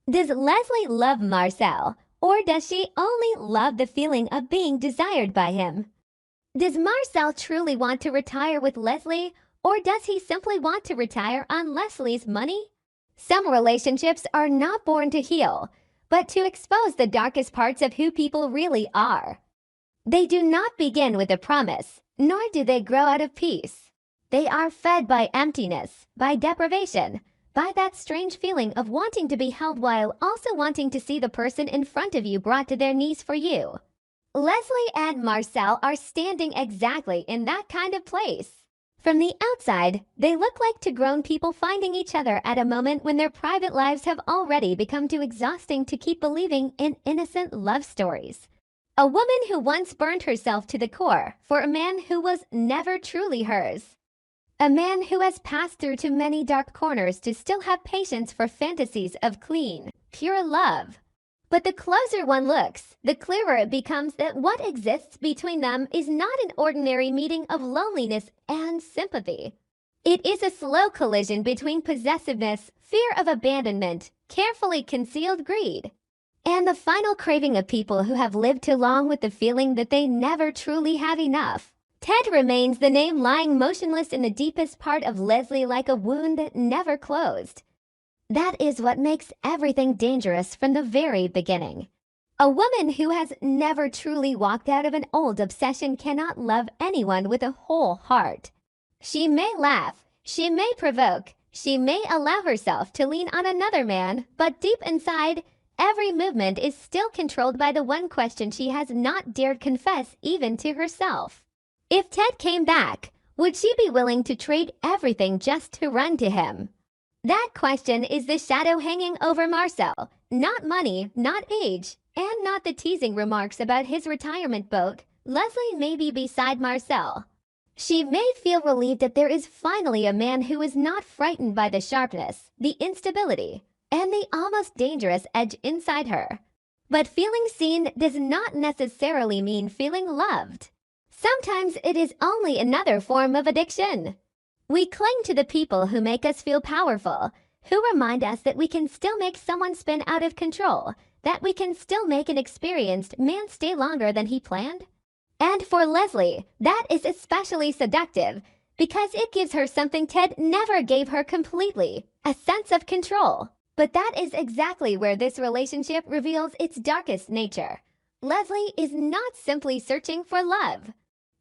Does Leslie love Marcel, or does she only love the feeling of being desired by him? Does Marcel truly want to retire with Leslie, or does he simply want to retire on Leslie's money? Some relationships are not born to heal, but to expose the darkest parts of who people really are. They do not begin with a promise, nor do they grow out of peace. They are fed by emptiness, by deprivation, by that strange feeling of wanting to be held while also wanting to see the person in front of you brought to their knees for you. Leslie and Marcel are standing exactly in that kind of place. From the outside, they look like two grown people finding each other at a moment when their private lives have already become too exhausting to keep believing in innocent love stories. A woman who once burned herself to the core for a man who was never truly hers. A man who has passed through too many dark corners to still have patience for fantasies of clean, pure love. But the closer one looks, the clearer it becomes that what exists between them is not an ordinary meeting of loneliness and sympathy. It is a slow collision between possessiveness, fear of abandonment, carefully concealed greed, and the final craving of people who have lived too long with the feeling that they never truly have enough. Ted remains the name lying motionless in the deepest part of Leslie like a wound that never closed. That is what makes everything dangerous from the very beginning. A woman who has never truly walked out of an old obsession cannot love anyone with a whole heart. She may laugh, she may provoke, she may allow herself to lean on another man, but deep inside, every movement is still controlled by the one question she has not dared confess even to herself. If Ted came back, would she be willing to trade everything just to run to him? That question is the shadow hanging over Marcel, not money, not age, and not the teasing remarks about his retirement boat. Leslie may be beside Marcel. She may feel relieved that there is finally a man who is not frightened by the sharpness, the instability, and the almost dangerous edge inside her. But feeling seen does not necessarily mean feeling loved. Sometimes it is only another form of addiction. We cling to the people who make us feel powerful, who remind us that we can still make someone spin out of control, that we can still make an experienced man stay longer than he planned. And for Leslie, that is especially seductive because it gives her something Ted never gave her completely, a sense of control. But that is exactly where this relationship reveals its darkest nature. Leslie is not simply searching for love.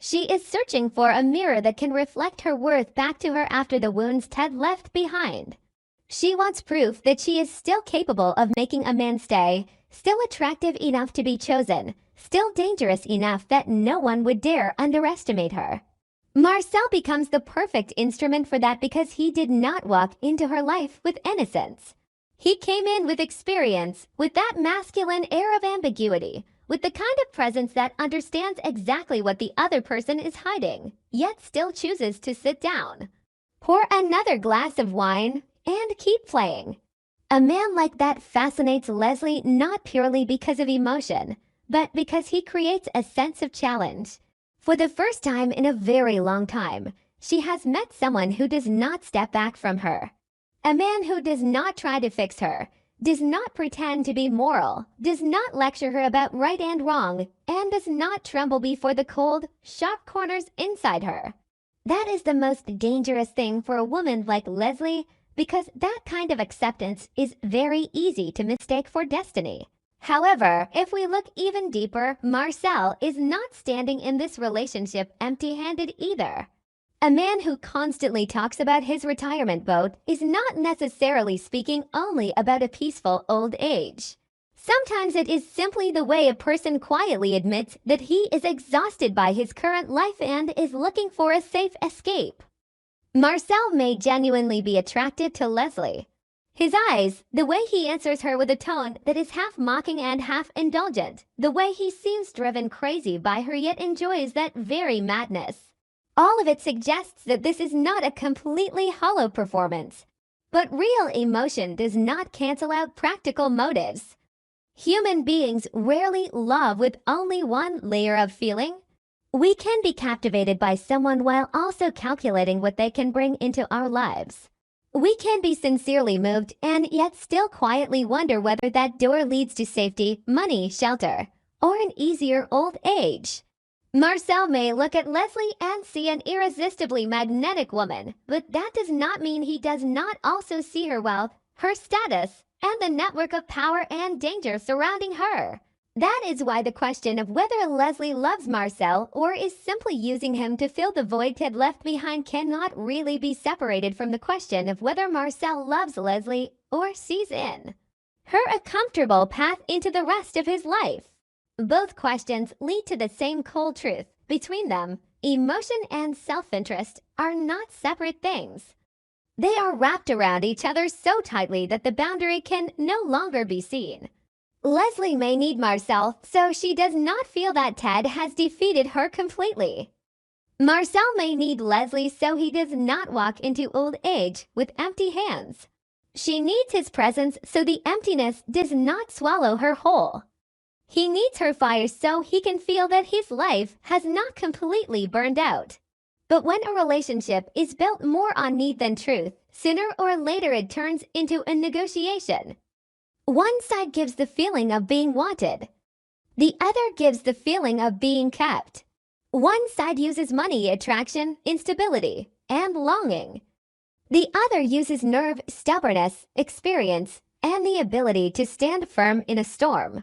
She is searching for a mirror that can reflect her worth back to her after the wounds Ted left behind. She wants proof that she is still capable of making a man stay, still attractive enough to be chosen, still dangerous enough that no one would dare underestimate her. Marcel becomes the perfect instrument for that because he did not walk into her life with innocence. He came in with experience, with that masculine air of ambiguity, with the kind of presence that understands exactly what the other person is hiding, yet still chooses to sit down, pour another glass of wine, and keep playing. A man like that fascinates Leslie not purely because of emotion, but because he creates a sense of challenge. For the first time in a very long time, she has met someone who does not step back from her. A man who does not try to fix her, does not pretend to be moral, does not lecture her about right and wrong, and does not tremble before the cold, sharp corners inside her. That is the most dangerous thing for a woman like Leslie, because that kind of acceptance is very easy to mistake for destiny. However, if we look even deeper, Marcel is not standing in this relationship empty-handed either. A man who constantly talks about his retirement boat is not necessarily speaking only about a peaceful old age. Sometimes it is simply the way a person quietly admits that he is exhausted by his current life and is looking for a safe escape. Marcel may genuinely be attracted to Leslie. His eyes, the way he answers her with a tone that is half mocking and half indulgent, the way he seems driven crazy by her yet enjoys that very madness. All of it suggests that this is not a completely hollow performance. But real emotion does not cancel out practical motives. Human beings rarely love with only one layer of feeling. We can be captivated by someone while also calculating what they can bring into our lives. We can be sincerely moved and yet still quietly wonder whether that door leads to safety, money, shelter, or an easier old age. Marcel may look at Leslie and see an irresistibly magnetic woman, but that does not mean he does not also see her wealth, her status, and the network of power and danger surrounding her. That is why the question of whether Leslie loves Marcel or is simply using him to fill the void Ted left behind cannot really be separated from the question of whether Marcel loves Leslie or sees in her a comfortable path into the rest of his life. Both questions lead to the same cold truth. Between them, emotion and self-interest are not separate things. They are wrapped around each other so tightly that the boundary can no longer be seen. Leslie may need Marcel so she does not feel that Ted has defeated her completely. Marcel may need Leslie so he does not walk into old age with empty hands. She needs his presence so the emptiness does not swallow her whole. He needs her fire so he can feel that his life has not completely burned out. But when a relationship is built more on need than truth, sooner or later it turns into a negotiation. One side gives the feeling of being wanted. The other gives the feeling of being kept. One side uses money, attraction, instability, and longing. The other uses nerve, stubbornness, experience, and the ability to stand firm in a storm.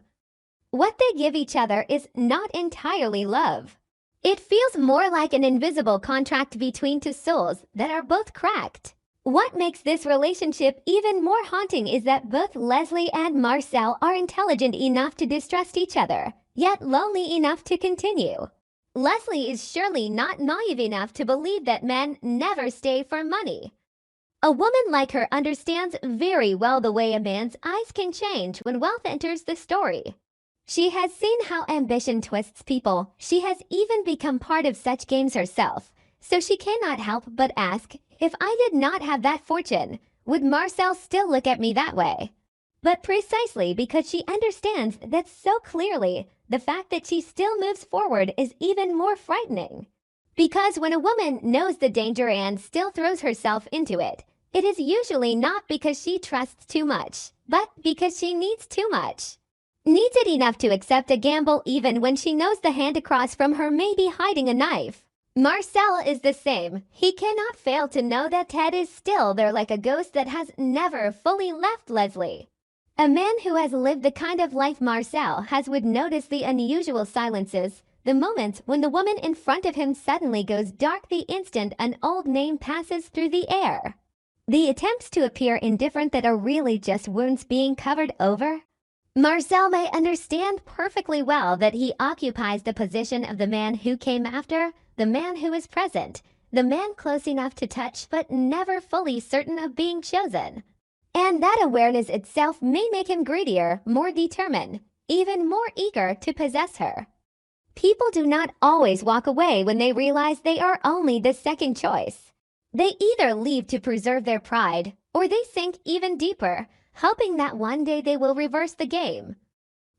What they give each other is not entirely love. It feels more like an invisible contract between two souls that are both cracked. What makes this relationship even more haunting is that both Leslie and Marcel are intelligent enough to distrust each other, yet lonely enough to continue. Leslie is surely not naive enough to believe that men never stay for money. A woman like her understands very well the way a man's eyes can change when wealth enters the story. She has seen how ambition twists people. She has even become part of such games herself, so she cannot help but ask, if I did not have that fortune, would Marcel still look at me that way? But precisely because she understands that so clearly, the fact that she still moves forward is even more frightening. Because when a woman knows the danger and still throws herself into it, it is usually not because she trusts too much, but because she needs too much. Needs it enough to accept a gamble even when she knows the hand across from her may be hiding a knife. Marcel is the same. He cannot fail to know that Ted is still there like a ghost that has never fully left Leslie. A man who has lived the kind of life Marcel has would notice the unusual silences, the moments when the woman in front of him suddenly goes dark the instant an old name passes through the air. The attempts to appear indifferent that are really just wounds being covered over. Marcel may understand perfectly well that he occupies the position of the man who came after, the man who is present, the man close enough to touch but never fully certain of being chosen. And that awareness itself may make him greedier, more determined, even more eager to possess her. People do not always walk away when they realize they are only the second choice. They either leave to preserve their pride, or they sink even deeper, hoping that one day they will reverse the game.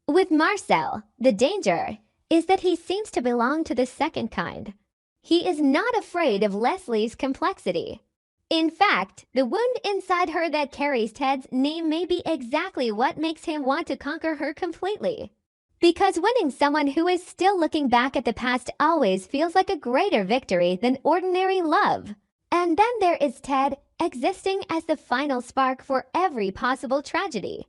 With Marcel, the danger is that he seems to belong to the second kind. He is not afraid of Leslie's complexity. In fact, the wound inside her that carries Ted's name may be exactly what makes him want to conquer her completely. Because winning someone who is still looking back at the past always feels like a greater victory than ordinary love. And then there is Ted, existing as the final spark for every possible tragedy.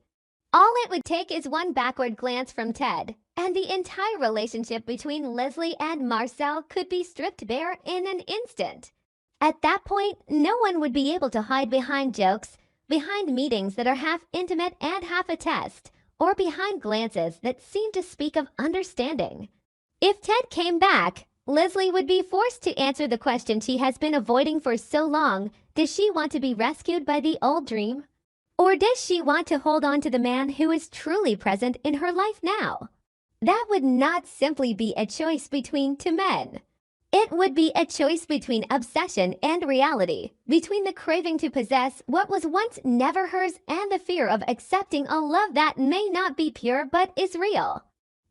All it would take is one backward glance from Ted, and the entire relationship between Leslie and Marcel could be stripped bare in an instant. At that point, no one would be able to hide behind jokes, behind meetings that are half intimate and half a test, or behind glances that seem to speak of understanding. If Ted came back, Leslie would be forced to answer the question she has been avoiding for so long. Does she want to be rescued by the old dream? Or does she want to hold on to the man who is truly present in her life now? That would not simply be a choice between two men. It would be a choice between obsession and reality, between the craving to possess what was once never hers and the fear of accepting a love that may not be pure but is real.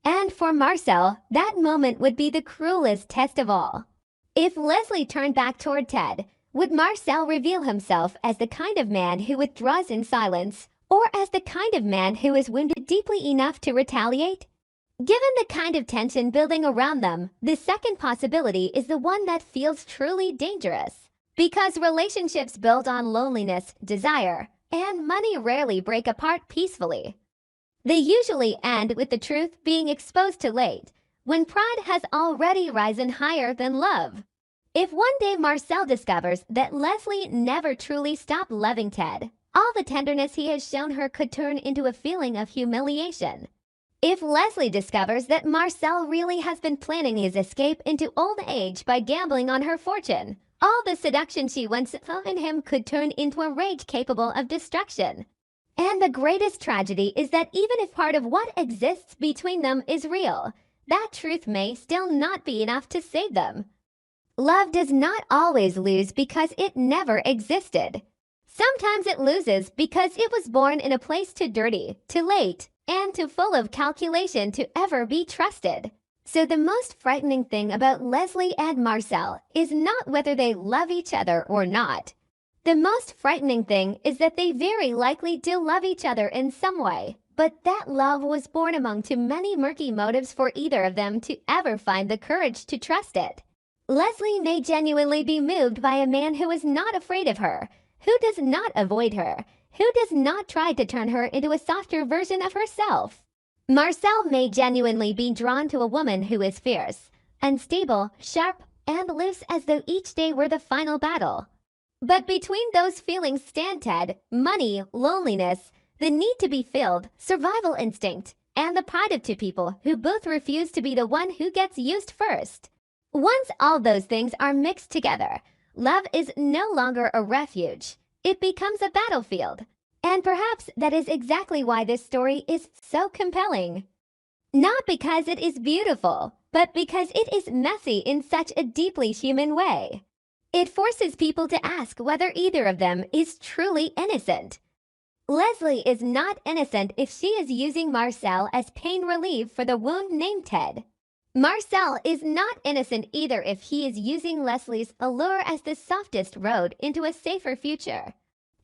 And for Marcel, that moment would be the cruelest test of all. If Leslie turned back toward Ted, Would Marcel reveal himself as the kind of man who withdraws in silence, or as the kind of man who is wounded deeply enough to retaliate? Given the kind of tension building around them, the second possibility is the one that feels truly dangerous. Because relationships built on loneliness, desire, and money rarely break apart peacefully. They usually end with the truth being exposed too late, when pride has already risen higher than love. If one day Marcel discovers that Leslie never truly stopped loving Ted, all the tenderness he has shown her could turn into a feeling of humiliation. If Leslie discovers that Marcel really has been planning his escape into old age by gambling on her fortune, all the seduction she once saw in him could turn into a rage capable of destruction. And the greatest tragedy is that even if part of what exists between them is real, that truth may still not be enough to save them. Love does not always lose because it never existed. Sometimes it loses because it was born in a place too dirty, too late, and too full of calculation to ever be trusted. So the most frightening thing about Leslie and Marcel is not whether they love each other or not. The most frightening thing is that they very likely do love each other in some way, but that love was born among too many murky motives for either of them to ever find the courage to trust it. Leslie may genuinely be moved by a man who is not afraid of her, who does not avoid her, who does not try to turn her into a softer version of herself. Marcel may genuinely be drawn to a woman who is fierce, unstable, sharp, and loose as though each day were the final battle. But between those feelings stand Ted, money, loneliness, the need to be filled, survival instinct, and the pride of two people who both refuse to be the one who gets used first. Once all those things are mixed together, love is no longer a refuge. It becomes a battlefield. And perhaps that is exactly why this story is so compelling. Not because it is beautiful, but because it is messy in such a deeply human way. It forces people to ask whether either of them is truly innocent. Leslie is not innocent if she is using Marcel as pain relief for the wound named Ted. Marcel is not innocent either if he is using Leslie's allure as the softest road into a safer future.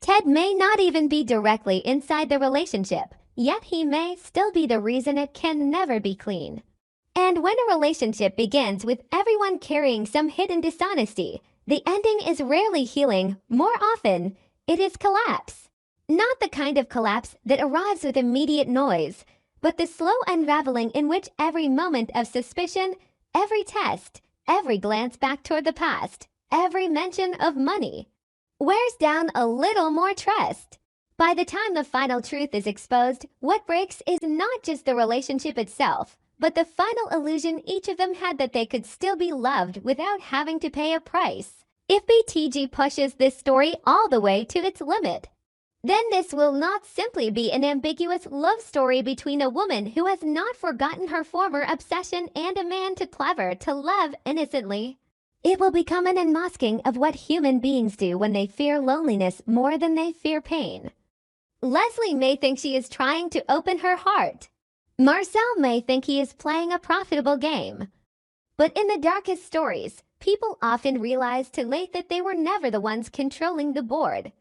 Ted may not even be directly inside the relationship, yet he may still be the reason it can never be clean. And when a relationship begins with everyone carrying some hidden dishonesty, the ending is rarely healing. More often, it is collapse. Not the kind of collapse that arrives with immediate noise, but the slow unraveling in which every moment of suspicion, every test, every glance back toward the past, every mention of money, wears down a little more trust. By the time the final truth is exposed, what breaks is not just the relationship itself, but the final illusion each of them had that they could still be loved without having to pay a price. If BTG pushes this story all the way to its limit, then this will not simply be an ambiguous love story between a woman who has not forgotten her former obsession and a man too clever to love innocently. It will become an unmasking of what human beings do when they fear loneliness more than they fear pain. Leslie may think she is trying to open her heart. Marcel may think he is playing a profitable game. But in the darkest stories, people often realize too late that they were never the ones controlling the board.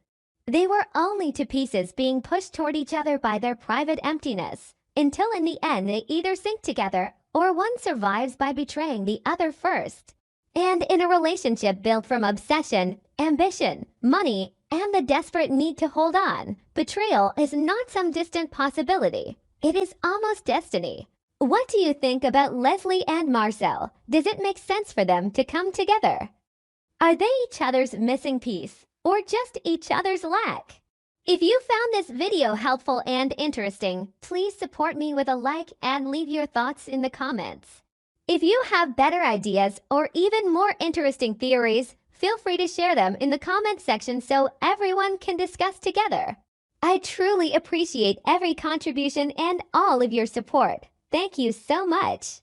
They were only two pieces being pushed toward each other by their private emptiness, until in the end they either sink together or one survives by betraying the other first. And in a relationship built from obsession, ambition, money, and the desperate need to hold on, betrayal is not some distant possibility. It is almost destiny. What do you think about Leslie and Marcel? Does it make sense for them to come together? Are they each other's missing piece, or just each other's lack? If you found this video helpful and interesting, please support me with a like and leave your thoughts in the comments. If you have better ideas or even more interesting theories, feel free to share them in the comment section so everyone can discuss together. I truly appreciate every contribution and all of your support. Thank you so much.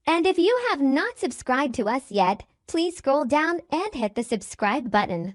And if you have not subscribed to us yet, please scroll down and hit the subscribe button.